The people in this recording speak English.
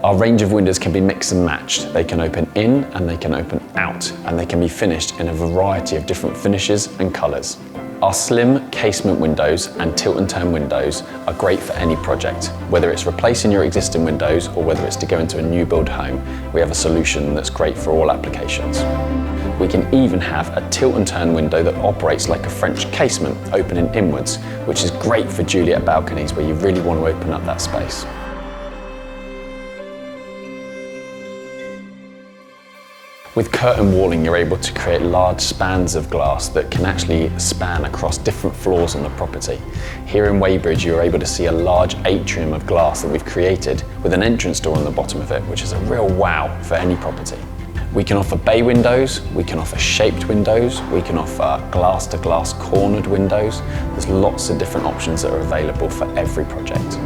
Our range of windows can be mixed and matched. They can open in and they can open out, and they can be finished in a variety of different finishes and colours. Our slim casement windows and tilt and turn windows are great for any project. Whether it's replacing your existing windows or whether it's to go into a new build home, we have a solution that's great for all applications. We can even have a tilt and turn window that operates like a French casement, opening inwards, which is great for Juliet balconies where you really want to open up that space. With curtain walling, you're able to create large spans of glass that can actually span across different floors on the property. Here in Weybridge, you're able to see a large atrium of glass that we've created with an entrance door on the bottom of it, which is a real wow for any property. We can offer bay windows, we can offer shaped windows, we can offer glass-to-glass cornered windows. There's lots of different options that are available for every project.